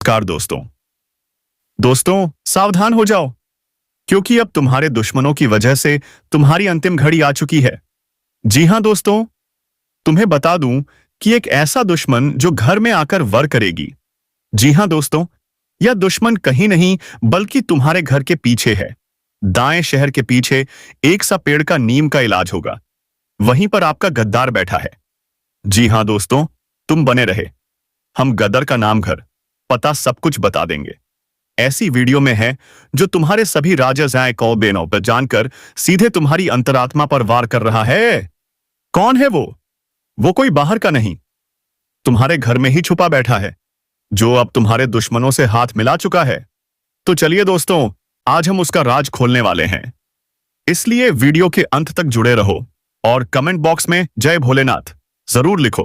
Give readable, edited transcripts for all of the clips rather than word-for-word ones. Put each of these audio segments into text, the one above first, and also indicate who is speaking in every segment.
Speaker 1: नमस्कार दोस्तों। दोस्तों सावधान हो जाओ, क्योंकि अब तुम्हारे दुश्मनों की वजह से तुम्हारी अंतिम घड़ी आ चुकी है। जी हां दोस्तों, तुम्हें बता दूं कि एक ऐसा दुश्मन जो घर में आकर वार करेगी। जी हां दोस्तों, यह दुश्मन कहीं नहीं बल्कि तुम्हारे घर के पीछे है। दाएं शहर के पीछे एक सा पेड़ का नीम का इलाज होगा। वहीं पर आपका गद्दार बैठा है। जी हां दोस्तों, तुम बने रहे। हम गदर का नाम, घर, पता सब कुछ बता देंगे। ऐसी वीडियो में है जो तुम्हारे सभी राजस बेनों पर जानकर सीधे तुम्हारी अंतरात्मा पर वार कर रहा है। कौन है वो? वो कोई बाहर का नहीं, तुम्हारे घर में ही छुपा बैठा है, जो अब तुम्हारे दुश्मनों से हाथ मिला चुका है। तो चलिए दोस्तों, आज हम उसका राज खोलने वाले हैं। इसलिए वीडियो के अंत तक जुड़े रहो और कमेंट बॉक्स में जय भोलेनाथ जरूर लिखो,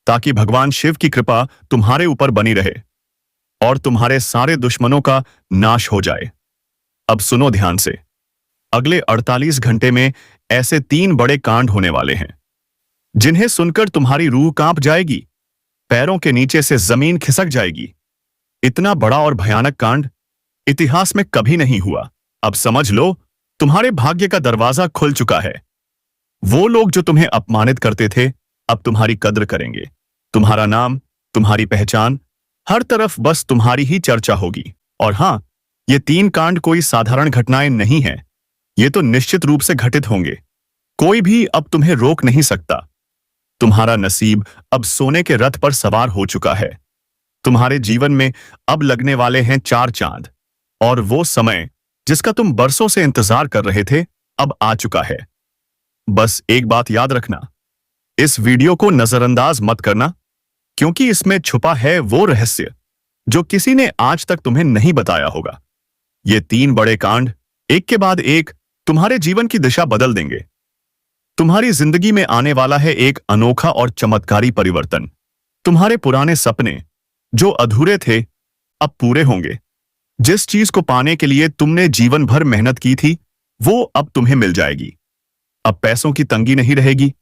Speaker 1: ताकि भगवान शिव की कृपा तुम्हारे ऊपर बनी रहे और तुम्हारे सारे दुश्मनों का नाश हो जाए। अब सुनो ध्यान से। अगले 48 घंटे में ऐसे 3 बड़े कांड होने वाले हैं, जिन्हें सुनकर तुम्हारी रूह कांप जाएगी, पैरों के नीचे से जमीन खिसक जाएगी। इतना बड़ा और भयानक कांड इतिहास में कभी नहीं हुआ। अब समझ लो, तुम्हारे भाग्य का दरवाजा खुल चुका है। वो लोग जो तुम्हें अपमानित करते थे, अब तुम्हारी कद्र करेंगे। तुम्हारा नाम, तुम्हारी पहचान, हर तरफ बस तुम्हारी ही चर्चा होगी। और हां, ये 3 कांड कोई साधारण घटनाएं नहीं हैं। ये तो निश्चित रूप से घटित होंगे। कोई भी अब तुम्हें रोक नहीं सकता। तुम्हारा नसीब अब सोने के रथ पर सवार हो चुका है। तुम्हारे जीवन में अब लगने वाले हैं 4 चांद, और वो समय जिसका तुम बरसों से इंतजार कर रहे थे, अब आ चुका है। बस एक बात याद रखना, इस वीडियो को नजरअंदाज मत करना, क्योंकि इसमें छुपा है वो रहस्य जो किसी ने आज तक तुम्हें नहीं बताया होगा। ये 3 बड़े कांड एक के बाद एक तुम्हारे जीवन की दिशा बदल देंगे। तुम्हारी जिंदगी में आने वाला है एक अनोखा और चमत्कारी परिवर्तन। तुम्हारे पुराने सपने जो अधूरे थे, अब पूरे होंगे। जिस चीज को पाने के लिए तुमने जीवन भर मेहनत की थी, वो अब तुम्हें मिल जाएगी। अब पैसों की तंगी नहीं रहेगी।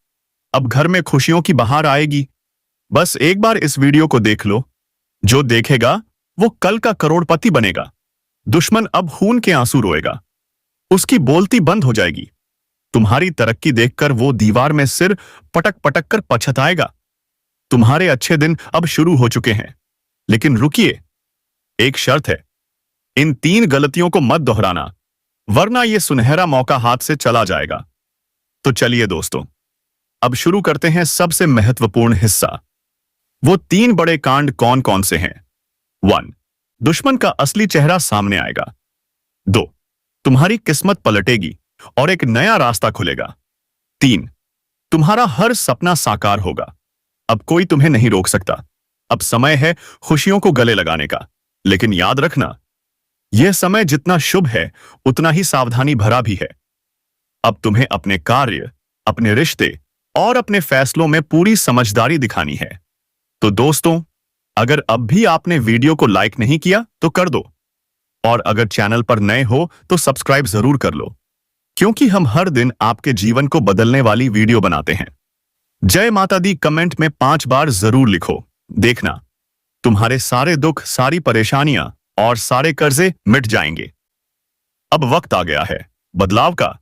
Speaker 1: अब घर में खुशियों की बहार आएगी। बस एक बार इस वीडियो को देख लो। जो देखेगा वो कल का करोड़पति बनेगा। दुश्मन अब खून के आंसू रोएगा। उसकी बोलती बंद हो जाएगी। तुम्हारी तरक्की देखकर वो दीवार में सिर पटक पटक कर पछताएगा। तुम्हारे अच्छे दिन अब शुरू हो चुके हैं। लेकिन रुकिए, एक शर्त है। इन 3 गलतियों को मत दोहराना, वरना यह सुनहरा मौका हाथ से चला जाएगा। तो चलिए दोस्तों, अब शुरू करते हैं सबसे महत्वपूर्ण हिस्सा। वो 3 बड़े कांड कौन कौन से हैं? 1. दुश्मन का असली चेहरा सामने आएगा। 2. तुम्हारी किस्मत पलटेगी और एक नया रास्ता खुलेगा। 3. तुम्हारा हर सपना साकार होगा। अब कोई तुम्हें नहीं रोक सकता। अब समय है खुशियों को गले लगाने का। लेकिन याद रखना, यह समय जितना शुभ है, उतना ही सावधानी भरा भी है। अब तुम्हें अपने कार्य, अपने रिश्ते और अपने फैसलों में पूरी समझदारी दिखानी है। तो दोस्तों, अगर अब भी आपने वीडियो को लाइक नहीं किया तो कर दो, और अगर चैनल पर नए हो तो सब्सक्राइब जरूर कर लो, क्योंकि हम हर दिन आपके जीवन को बदलने वाली वीडियो बनाते हैं। जय माता दी कमेंट में 5 बार जरूर लिखो। देखना, तुम्हारे सारे दुख, सारी परेशानियां और सारे कर्जे मिट जाएंगे। अब वक्त आ गया है बदलाव का,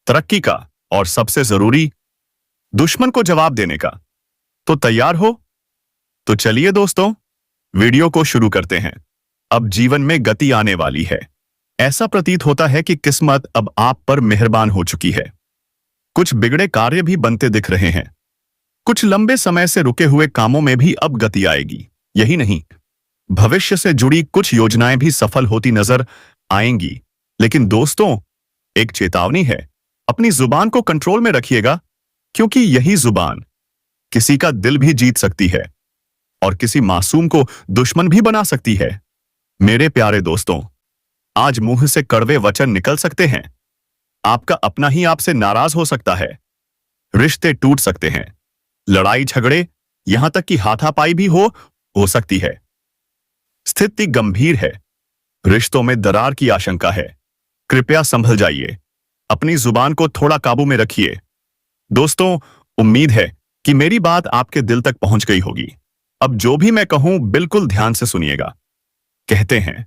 Speaker 1: तरक्की का और सबसे जरूरी, दुश्मन को जवाब देने का। तो तैयार हो? तो चलिए दोस्तों, वीडियो को शुरू करते हैं। अब जीवन में गति आने वाली है। ऐसा प्रतीत होता है कि किस्मत अब आप पर मेहरबान हो चुकी है। कुछ बिगड़े कार्य भी बनते दिख रहे हैं। कुछ लंबे समय से रुके हुए कामों में भी अब गति आएगी। यही नहीं, भविष्य से जुड़ी कुछ योजनाएं भी सफल होती नजर आएंगी। लेकिन दोस्तों, एक चेतावनी है, अपनी जुबान को कंट्रोल में रखिएगा, क्योंकि यही जुबान किसी का दिल भी जीत सकती है और किसी मासूम को दुश्मन भी बना सकती है। मेरे प्यारे दोस्तों, आज मुंह से कड़वे वचन निकल सकते हैं। आपका अपना ही आपसे नाराज हो सकता है। रिश्ते टूट सकते हैं। लड़ाई झगड़े, यहां तक कि हाथापाई भी हो सकती है। स्थिति गंभीर है। रिश्तों में दरार की आशंका है। कृपया संभल जाइए। अपनी जुबान को थोड़ा काबू में रखिए। दोस्तों, उम्मीद है कि मेरी बात आपके दिल तक पहुंच गई होगी। अब जो भी मैं कहूं, बिल्कुल ध्यान से सुनिएगा। कहते हैं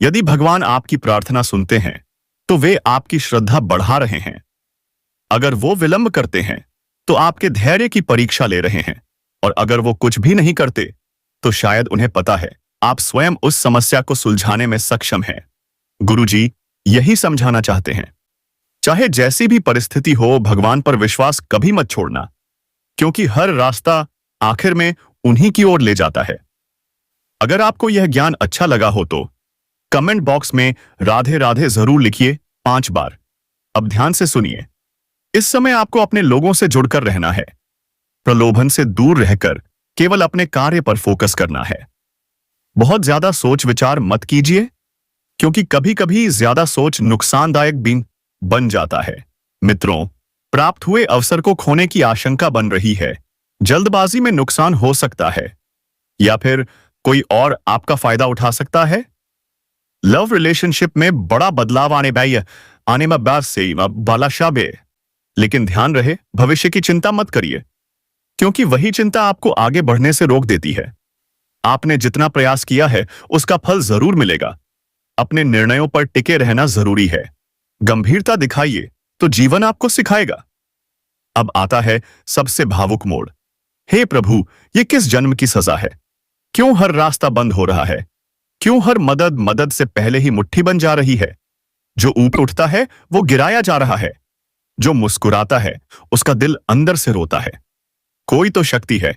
Speaker 1: यदि भगवान आपकी प्रार्थना सुनते हैं तो वे आपकी श्रद्धा बढ़ा रहे हैं। अगर वो विलंब करते हैं तो आपके धैर्य की परीक्षा ले रहे हैं, और अगर वो कुछ भी नहीं करते तो शायद उन्हें पता है आप स्वयं उस समस्या को सुलझाने में सक्षम हैं। गुरुजी यही समझाना चाहते हैं, चाहे जैसी भी परिस्थिति हो, भगवान पर विश्वास कभी मत छोड़ना, क्योंकि हर रास्ता आखिर में उन्हीं की ओर ले जाता है। अगर आपको यह ज्ञान अच्छा लगा हो तो कमेंट बॉक्स में राधे राधे जरूर लिखिए 5 बार। अब ध्यान से सुनिए। इस समय आपको अपने लोगों से जुड़कर रहना है, प्रलोभन से दूर रहकर केवल अपने कार्य पर फोकस करना है। बहुत ज्यादा सोच विचार मत कीजिए, क्योंकि कभी कभी ज्यादा सोच नुकसानदायक भी बन जाता है। मित्रों, प्राप्त हुए अवसर को खोने की आशंका बन रही है। जल्दबाजी में नुकसान हो सकता है, या फिर कोई और आपका फायदा उठा सकता है। लव रिलेशनशिप में बड़ा बदलाव आने में बात से बाला शाबे, लेकिन ध्यान रहे भविष्य की चिंता मत करिए, क्योंकि वही चिंता आपको आगे बढ़ने से रोक देती है। आपने जितना प्रयास किया है उसका फल जरूर मिलेगा। अपने निर्णयों पर टिके रहना जरूरी है। गंभीरता दिखाइए तो जीवन आपको सिखाएगा। अब आता है सबसे भावुक मोड़। हे प्रभु, ये किस जन्म की सजा है? क्यों हर रास्ता बंद हो रहा है? क्यों हर मदद से पहले ही मुट्ठी बन जा रही है? जो ऊपर उठता है वो गिराया जा रहा है, जो मुस्कुराता है उसका दिल अंदर से रोता है। कोई तो शक्ति है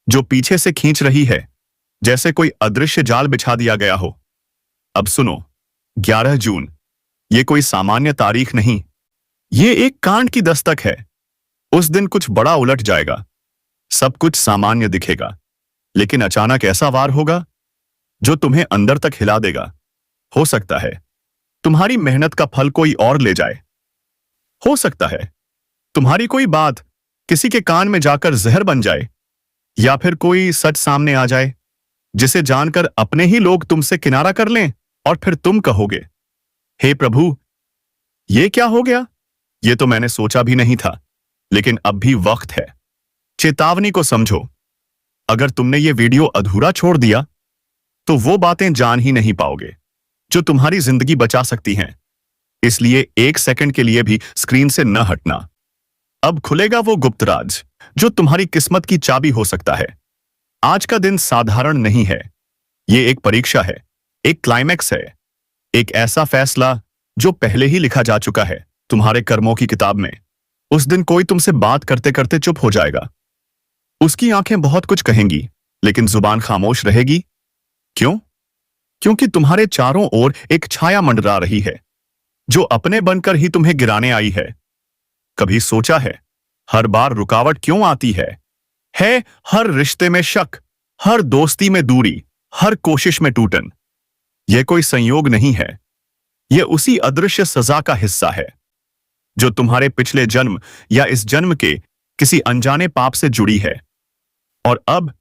Speaker 1: जो पीछे से खींच रही है, जैसे कोई अदृश्य जाल बिछा दिया गया हो। अब सुनो, 11 जून, ये कोई सामान्य तारीख नहीं, ये एक कांड की दस्तक है। उस दिन कुछ बड़ा उलट जाएगा। सब कुछ सामान्य दिखेगा, लेकिन अचानक ऐसा वार होगा जो तुम्हें अंदर तक हिला देगा। हो सकता है तुम्हारी मेहनत का फल कोई और ले जाए। हो सकता है तुम्हारी कोई बात किसी के कान में जाकर जहर बन जाए, या फिर कोई सच सामने आ जाए जिसे जानकर अपने ही लोग तुमसे किनारा कर लें, और फिर तुम कहोगे, हे प्रभु, ये क्या हो गया? ये तो मैंने सोचा भी नहीं था। लेकिन अब भी वक्त है। चेतावनी को समझो। अगर तुमने ये वीडियो अधूरा छोड़ दिया तो वो बातें जान ही नहीं पाओगे जो तुम्हारी जिंदगी बचा सकती हैं। इसलिए 1 सेकंड के लिए भी स्क्रीन से न हटना। अब खुलेगा वो गुप्त राज जो तुम्हारी किस्मत की चाबी हो सकता है। आज का दिन साधारण नहीं है। ये एक परीक्षा है, एक क्लाइमैक्स है, एक ऐसा फैसला जो पहले ही लिखा जा चुका है तुम्हारे कर्मों की किताब में। उस दिन कोई तुमसे बात करते करते चुप हो जाएगा। उसकी आंखें बहुत कुछ कहेंगी, लेकिन जुबान खामोश रहेगी। क्यों? क्योंकि तुम्हारे चारों ओर एक छाया मंडरा रही है जो अपने बनकर ही तुम्हें गिराने आई है। कभी सोचा है हर बार रुकावट क्यों आती है? हर रिश्ते में शक, हर दोस्ती में दूरी, हर कोशिश में टूटन। यह कोई संयोग नहीं है, यह उसी अदृश्य सजा का हिस्सा है जो तुम्हारे पिछले जन्म या इस जन्म के किसी अनजाने पाप से जुड़ी है। और अब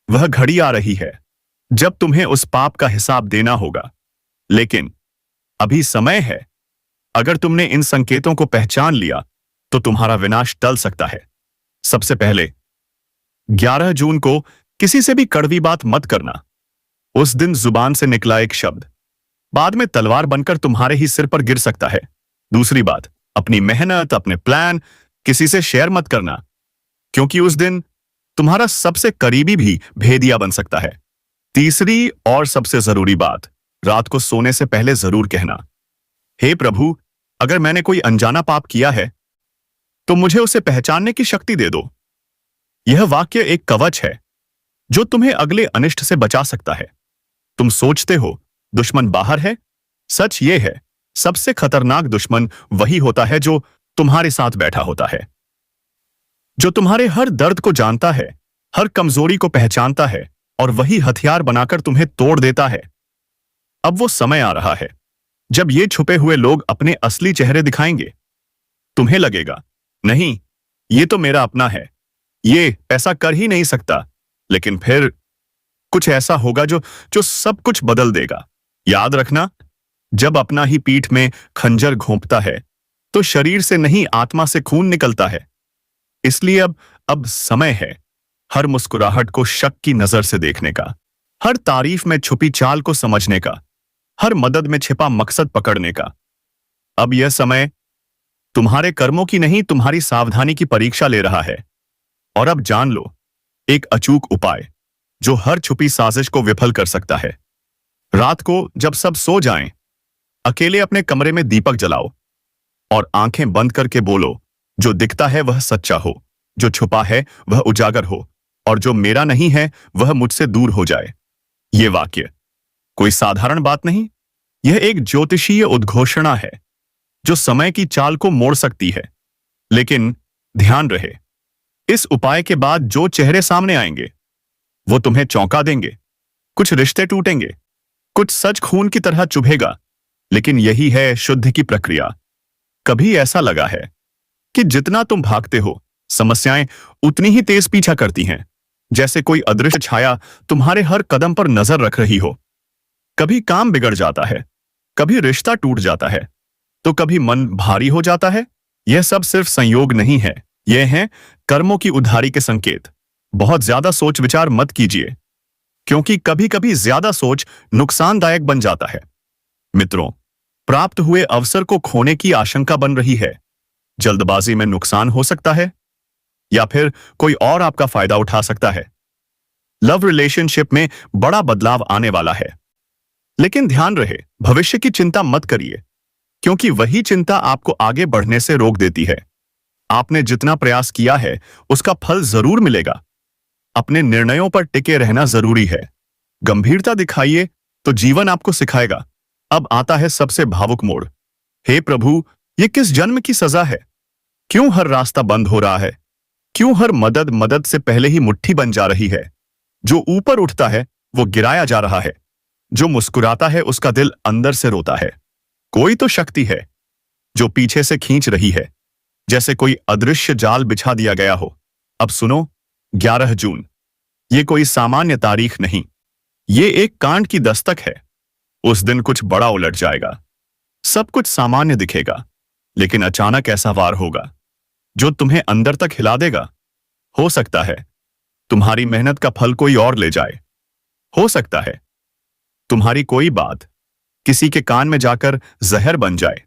Speaker 1: वह घड़ी आ रही है जब तुम्हें उस पाप का हिसाब देना होगा। लेकिन अभी समय है। अगर तुमने इन संकेतों को पहचान लिया तो तुम्हारा विनाश टल सकता है। सबसे पहले 11 जून को किसी से भी कड़वी बात मत करना। उस दिन जुबान से निकला एक शब्द बाद में तलवार बनकर तुम्हारे ही सिर पर गिर सकता है। दूसरी बात, अपनी मेहनत, अपने प्लान किसी से शेयर मत करना, क्योंकि उस दिन तुम्हारा सबसे करीबी भी भेदिया बन सकता है। तीसरी और सबसे जरूरी बात, रात को सोने से पहले जरूर कहना, हे प्रभु, अगर मैंने कोई अनजाना पाप किया है तो मुझे उसे पहचानने की शक्ति दे दो। यह वाक्य एक कवच है जो तुम्हें अगले अनिष्ट से बचा सकता है। तुम सोचते हो दुश्मन बाहर है। सच ये है, सबसे खतरनाक दुश्मन वही होता है जो तुम्हारे साथ बैठा होता है, जो तुम्हारे हर दर्द को जानता है, हर कमजोरी को पहचानता है, और वही हथियार बनाकर तुम्हें तोड़ देता है। अब वो समय आ रहा है जब ये छुपे हुए लोग अपने असली चेहरे दिखाएंगे। तुम्हें लगेगा, नहीं, ये तो मेरा अपना है, ये ऐसा कर ही नहीं सकता। लेकिन फिर कुछ ऐसा होगा जो सब कुछ बदल देगा। याद रखना, जब अपना ही पीठ में खंजर घोंपता है तो शरीर से नहीं, आत्मा से खून निकलता है। इसलिए अब समय है हर मुस्कुराहट को शक की नजर से देखने का। हर तारीफ में छुपी चाल को समझने का, हर मदद में छिपा मकसद पकड़ने का। अब यह समय तुम्हारे कर्मों की नहीं, तुम्हारी सावधानी की परीक्षा ले रहा है। और अब जान लो, एक अचूक उपाय जो हर छुपी साजिश को विफल कर सकता है। रात को जब सब सो जाएं, अकेले अपने कमरे में दीपक जलाओ और आंखें बंद करके बोलो, जो दिखता है वह सच्चा हो, जो छुपा है वह उजागर हो, और जो मेरा नहीं है वह मुझसे दूर हो जाए। ये वाक्य कोई साधारण बात नहीं, यह एक ज्योतिषीय उद्घोषणा है जो समय की चाल को मोड़ सकती है। लेकिन ध्यान रहे, इस उपाय के बाद जो चेहरे सामने आएंगे वो तुम्हें चौंका देंगे। कुछ रिश्ते टूटेंगे, कुछ सच खून की तरह चुभेगा, लेकिन यही है शुद्ध की प्रक्रिया। कभी ऐसा लगा है कि जितना तुम भागते हो, समस्याएं उतनी ही तेज पीछा करती हैं, जैसे कोई अदृश्य छाया तुम्हारे हर कदम पर नजर रख रही हो। कभी काम बिगड़ जाता है, कभी रिश्ता टूट जाता है, तो कभी मन भारी हो जाता है। यह सब सिर्फ संयोग नहीं है, यह है कर्मों की उधारी के संकेत। बहुत ज्यादा सोच विचार मत कीजिए, क्योंकि कभी कभी ज्यादा सोच नुकसानदायक बन जाता है। मित्रों, प्राप्त हुए अवसर को खोने की आशंका बन रही है। जल्दबाजी में नुकसान हो सकता है, या फिर कोई और आपका फायदा उठा सकता है। लव रिलेशनशिप में बड़ा बदलाव आने वाला है, लेकिन ध्यान रहे, भविष्य की चिंता मत करिए, क्योंकि वही चिंता आपको आगे बढ़ने से रोक देती है। आपने जितना प्रयास किया है उसका फल जरूर मिलेगा। अपने निर्णयों पर टिके रहना जरूरी है। गंभीरता दिखाइए तो जीवन आपको सिखाएगा। अब आता है सबसे भावुक मोड़। हे प्रभु, ये किस जन्म की सजा है? क्यों हर रास्ता बंद हो रहा है? क्यों हर मदद से पहले ही मुट्ठी बन जा रही है? जो ऊपर उठता है वो गिराया जा रहा है, जो मुस्कुराता है उसका दिल अंदर से रोता है। कोई तो शक्ति है जो पीछे से खींच रही है, जैसे कोई अदृश्य जाल बिछा दिया गया हो। अब सुनो, 11 जून, ये कोई सामान्य तारीख नहीं, ये एक कांड की दस्तक है। उस दिन कुछ बड़ा उलट जाएगा। सब कुछ सामान्य दिखेगा, लेकिन अचानक ऐसा वार होगा जो तुम्हें अंदर तक हिला देगा। हो सकता है तुम्हारी मेहनत का फल कोई और ले जाए। हो सकता है तुम्हारी कोई बात किसी के कान में जाकर जहर बन जाए,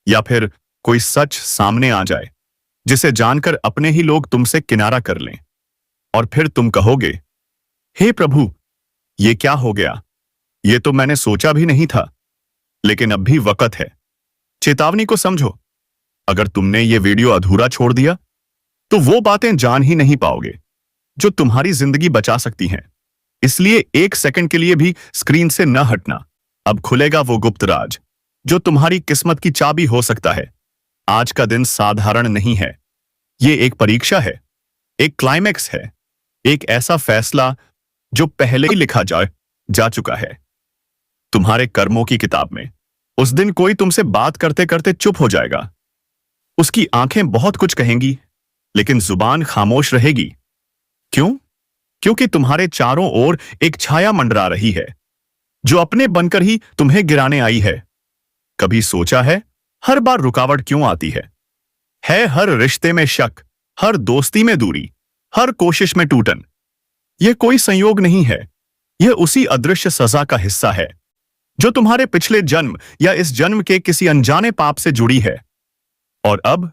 Speaker 1: या फिर कोई सच सामने आ जाए जिसे जानकर अपने ही लोग तुमसे किनारा कर लें। और फिर तुम कहोगे, हे प्रभु, ये क्या हो गया? ये तो मैंने सोचा भी नहीं था। लेकिन अब भी वक्त है। चेतावनी को समझो। अगर तुमने ये वीडियो अधूरा छोड़ दिया तो वो बातें जान ही नहीं पाओगे जो तुम्हारी जिंदगी बचा सकती हैं। इसलिए 1 सेकंड के लिए भी स्क्रीन से न हटना। अब खुलेगा वो गुप्त राज जो तुम्हारी किस्मत की चाबी हो सकता है। आज का दिन साधारण नहीं है। ये एक परीक्षा है, एक क्लाइमैक्स है, एक ऐसा फैसला जो पहले ही लिखा जा चुका है तुम्हारे कर्मों की किताब में। उस दिन कोई तुमसे बात करते करते चुप हो जाएगा। उसकी आंखें बहुत कुछ कहेंगी, लेकिन जुबान खामोश रहेगी। क्यों? क्योंकि तुम्हारे चारों ओर एक छाया मंडरा रही है जो अपने बनकर ही तुम्हें गिराने आई है। कभी सोचा है हर बार रुकावट क्यों आती है? हर रिश्ते में शक, हर दोस्ती में दूरी, हर कोशिश में टूटन। यह कोई संयोग नहीं है, यह उसी अदृश्य सजा का हिस्सा है जो तुम्हारे पिछले जन्म या इस जन्म के किसी अनजाने पाप से जुड़ी है। और अब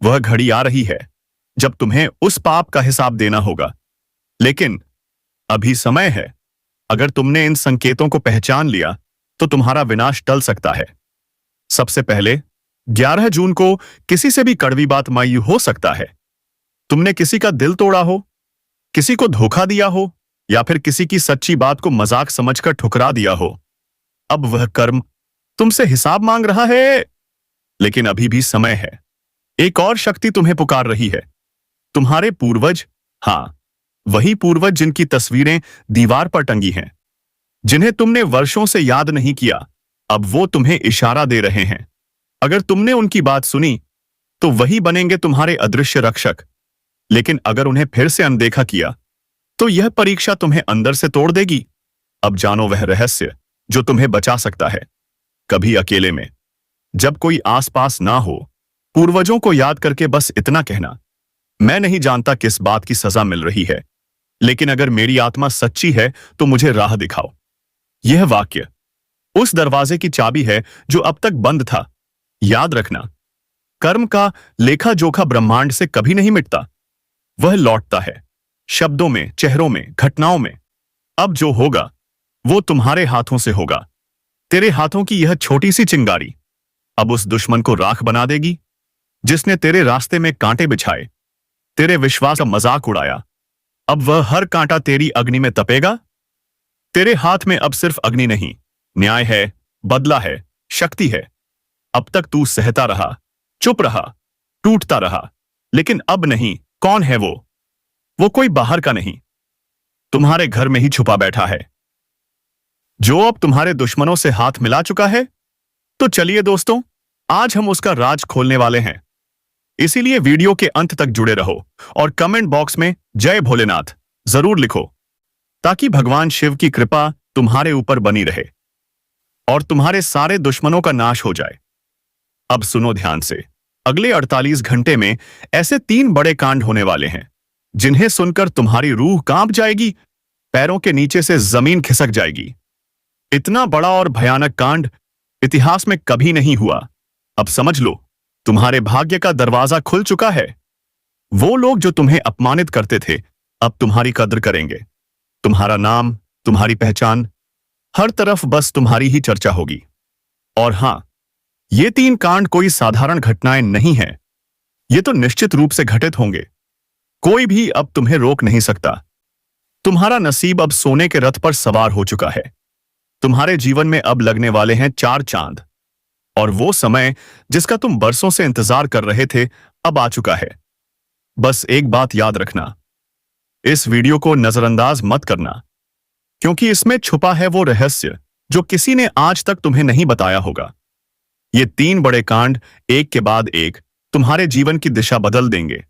Speaker 1: वह घड़ी आ रही है जब तुम्हें उस पाप का हिसाब देना होगा। लेकिन अभी समय है। अगर तुमने इन संकेतों को पहचान लिया तो तुम्हारा विनाश टल सकता है। सबसे पहले 11 जून को किसी से भी कड़वी बात माई हो सकता है। तुमने किसी का दिल तोड़ा हो, किसी को धोखा दिया हो, या फिर किसी की सच्ची बात को मजाक समझकर ठुकरा दिया हो। अब वह कर्म तुमसे हिसाब मांग रहा है। लेकिन अभी भी समय है। एक और शक्ति तुम्हें पुकार रही है। तुम्हारे पूर्वज, हां, वही पूर्वज जिनकी तस्वीरें दीवार पर टंगी हैं, जिन्हें तुमने वर्षों से याद नहीं किया, अब वो तुम्हें इशारा दे रहे हैं। अगर तुमने उनकी बात सुनी तो वही बनेंगे तुम्हारे अदृश्य रक्षक। लेकिन अगर उन्हें फिर से अनदेखा किया तो यह परीक्षा तुम्हें अंदर से तोड़ देगी। अब जानो वह रहस्य जो तुम्हें बचा सकता है। कभी अकेले में, जब कोई आसपास ना हो, पूर्वजों को याद करके बस इतना कहना, मैं नहीं जानता किस बात की सजा मिल रही है, लेकिन अगर मेरी आत्मा सच्ची है तो मुझे राह दिखाओ। यह वाक्य उस दरवाजे की चाबी है जो अब तक बंद था। याद रखना, कर्म का लेखा जोखा ब्रह्मांड से कभी नहीं मिटता। वह लौटता है शब्दों में, चेहरों में, घटनाओं में। अब जो होगा वो तुम्हारे हाथों से होगा। तेरे हाथों की यह छोटी सी चिंगारी अब उस दुश्मन को राख बना देगी जिसने तेरे रास्ते में कांटे बिछाए, तेरे विश्वास का मजाक उड़ाया। अब वह हर कांटा तेरी अग्नि में तपेगा। तेरे हाथ में अब सिर्फ अग्नि नहीं, न्याय है, बदला है, शक्ति है। अब तक तू सहता रहा, चुप रहा, टूटता रहा, लेकिन अब नहीं। कौन है वो? वो कोई बाहर का नहीं, तुम्हारे घर में ही छुपा बैठा है, जो अब तुम्हारे दुश्मनों से हाथ मिला चुका है। तो चलिए दोस्तों, आज हम उसका राज खोलने वाले हैं। इसीलिए वीडियो के अंत तक जुड़े रहो और कमेंट बॉक्स में जय भोलेनाथ जरूर लिखो, ताकि भगवान शिव की कृपा तुम्हारे ऊपर बनी रहे और तुम्हारे सारे दुश्मनों का नाश हो जाए। अब सुनो ध्यान से, अगले 48 घंटे में ऐसे 3 बड़े कांड होने वाले हैं जिन्हें सुनकर तुम्हारी रूह कांप जाएगी, पैरों के नीचे से जमीन खिसक जाएगी। इतना बड़ा और भयानक कांड इतिहास में कभी नहीं हुआ। अब समझ लो, तुम्हारे भाग्य का दरवाजा खुल चुका है। वो लोग जो तुम्हें अपमानित करते थे अब तुम्हारी कद्र करेंगे। तुम्हारा नाम, तुम्हारी पहचान, हर तरफ बस तुम्हारी ही चर्चा होगी। और हां, ये 3 कांड कोई साधारण घटनाएं नहीं हैं। ये तो निश्चित रूप से घटित होंगे। कोई भी अब तुम्हें रोक नहीं सकता। तुम्हारा नसीब अब सोने के रथ पर सवार हो चुका है। तुम्हारे जीवन में अब लगने वाले हैं 4 चांद, और वो समय जिसका तुम बरसों से इंतजार कर रहे थे अब आ चुका है। बस एक बात याद रखना, इस वीडियो को नजरअंदाज मत करना, क्योंकि इसमें छुपा है वो रहस्य जो किसी ने आज तक तुम्हें नहीं बताया होगा। ये 3 बड़े कांड एक के बाद एक तुम्हारे जीवन की दिशा बदल देंगे।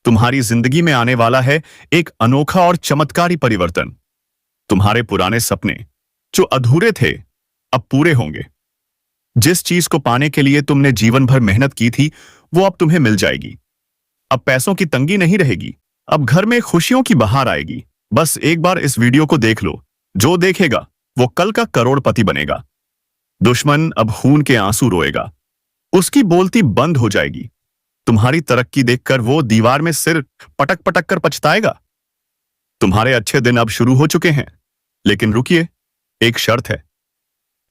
Speaker 1: तुम्हारी जिंदगी में आने वाला है एक अनोखा और चमत्कारी परिवर्तन। तुम्हारे पुराने सपने जो अधूरे थे अब पूरे होंगे। जिस चीज को पाने के लिए तुमने जीवन भर मेहनत की थी वो अब तुम्हें मिल जाएगी। अब पैसों की तंगी नहीं रहेगी, अब घर में खुशियों की बहार आएगी। बस एक बार इस वीडियो को देख लो, जो देखेगा वो कल का करोड़पति बनेगा। दुश्मन अब खून के आंसू रोएगा, उसकी बोलती बंद हो जाएगी। तुम्हारी तरक्की देखकर वो दीवार में सिर पटक पटक कर पछताएगा। तुम्हारे अच्छे दिन अब शुरू हो चुके हैं, लेकिन रुकिए, एक शर्त है।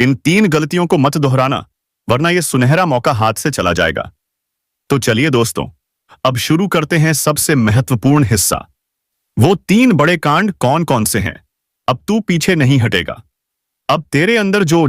Speaker 1: इन 3 गलतियों को मत दोहराना, वरना यह सुनहरा मौका हाथ से चला जाएगा। तो चलिए दोस्तों, अब शुरू करते हैं सबसे महत्वपूर्ण हिस्सा। वो 3 बड़े कांड कौन कौन से हैं? अब तू पीछे नहीं हटेगा। अब तेरे अंदर जो